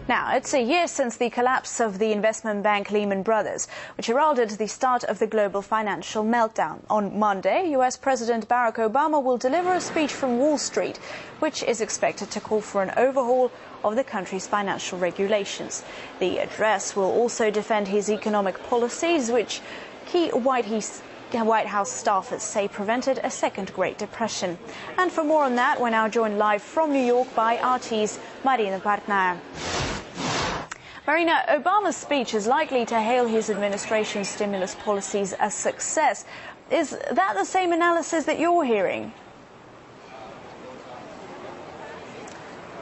Now, it's a year since the collapse of the investment bank Lehman Brothers, which heralded the start of the global financial meltdown. On Monday, U.S. President Barack Obama will deliver a speech from Wall Street, which is expected to call for an overhaul of the country's financial regulations. The address will also defend his economic policies, which key White House staffers say prevented a second Great Depression. And for more on that, we're now joined live from New York by RT's Marina Partnaya. Marina, Obama's speech is likely to hail his administration's stimulus policies as success. Is that the same analysis that you're hearing?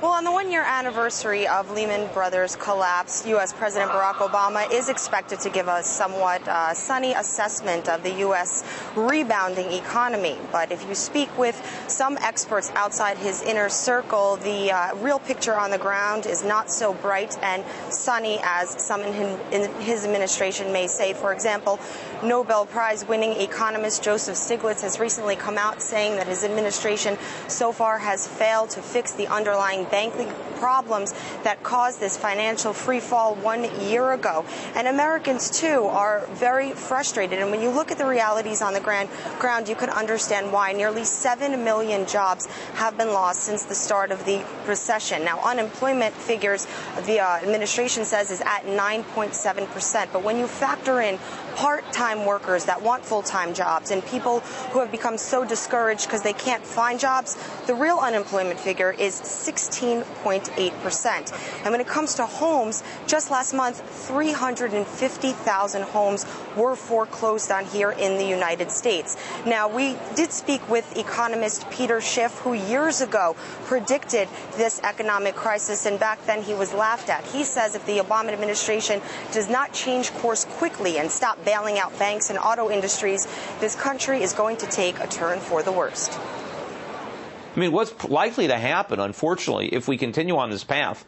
Well, on the one-year anniversary of Lehman Brothers' collapse, U.S. President Barack Obama is expected to give a somewhat sunny assessment of the U.S. rebounding economy. But if you speak with some experts outside his inner circle, the real picture on the ground is not so bright and sunny as some in his administration may say. For example, Nobel Prize-winning economist Joseph Stiglitz has recently come out saying that his administration so far has failed to fix the underlying banking problems that caused this financial free fall 1 year ago. And Americans, too, are very frustrated. And when you look at the realities on the ground, you can understand why. Nearly 7 million jobs have been lost since the start of the recession. Now, unemployment figures, the administration says, is at 9.7%. But when you factor in part-time workers that want full-time jobs and people who have become so discouraged because they can't find jobs, the real unemployment figure is 16.8%. And when it comes to homes, just last month, 350,000 homes were foreclosed on here in the United States. Now, we did speak with economist Peter Schiff, who years ago predicted this economic crisis, and back then he was laughed at. He says if the Obama administration does not change course quickly and stop bailing out banks and auto industries, this country is going to take a turn for the worst. I mean, what's likely to happen, unfortunately, if we continue on this path,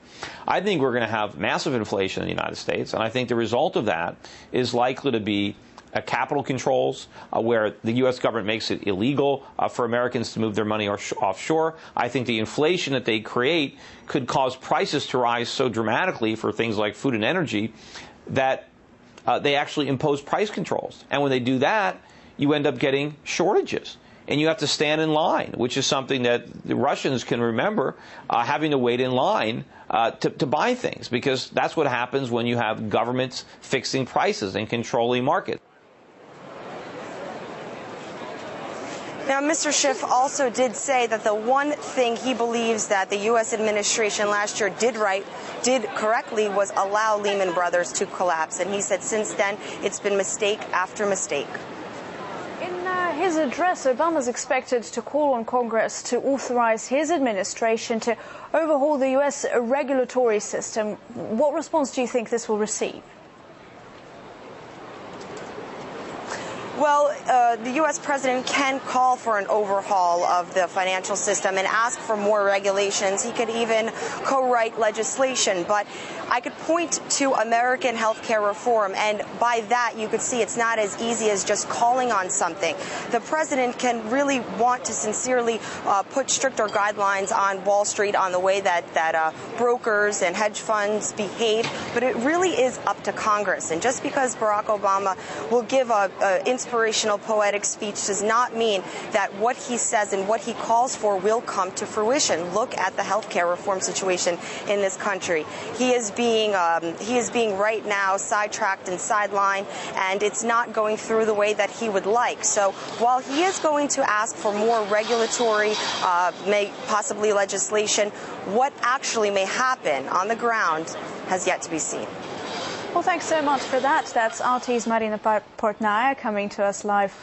I think we're going to have massive inflation in the United States, and I think the result of that is likely to be capital controls, where the U.S. government makes it illegal for Americans to move their money offshore. I think the inflation that they create could cause prices to rise so dramatically for things like food and energy that they actually impose price controls. And when they do that, you end up getting shortages. And you have to stand in line, which is something that the Russians can remember, having to wait in line to buy things, because that's what happens when you have governments fixing prices and controlling markets. Now, Mr. Schiff also did say that the one thing he believes that the U.S. administration last year did correctly was allow Lehman Brothers to collapse. And he said since then it's been mistake after mistake. In his address, Obama's expected to call on Congress to authorize his administration to overhaul the U.S. regulatory system. What response do you think this will receive? Well, the U.S. president can call for an overhaul of the financial system and ask for more regulations. He could even co-write legislation. But I could point to American health care reform, and by that you could see it's not as easy as just calling on something. The president can really want to sincerely put stricter guidelines on Wall Street on the way that brokers and hedge funds behave, but it really is up to Congress. And just because Barack Obama will give a inspirational, poetic speech does not mean that what he says and what he calls for will come to fruition. Look at the health care reform situation in this country. He is being right now sidetracked and sidelined, and it's not going through the way that he would like. So while he is going to ask for more regulatory, possibly legislation, what actually may happen on the ground has yet to be seen. Well, thanks so much for that. That's RT's Marina Partnaya coming to us live